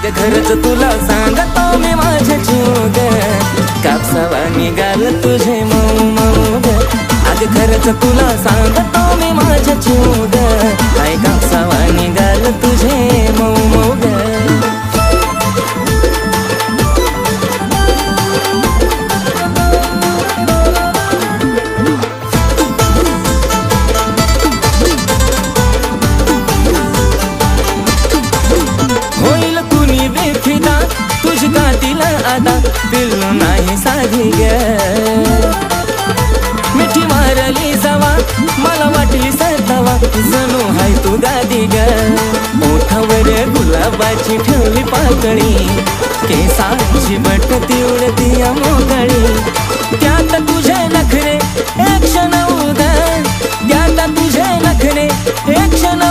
अग खरंच तुला सांगतो मी माझ्या जीव ग, कापसावा निघाल तुझे मऊ मऊ ग. अग खरंच तुला सांगतो मी माझ्या जीव ग, काय कापसावा निघाल तुझे मऊ मऊ ग. होईल कुणी बेफिदा तुझी कातीला आता, पिल्लू नाही साधी ग. मिठी मारली जावा मला वाटली सरतावा, जणू हाय तू गादी ग. ओठावर गुलाबाची ठेवली पाकळी, केसांची बटती उडती मोकळी. त्यात तुझे नखरे एक क्षण उदा, त्यात तुझे नखरे एक क्षण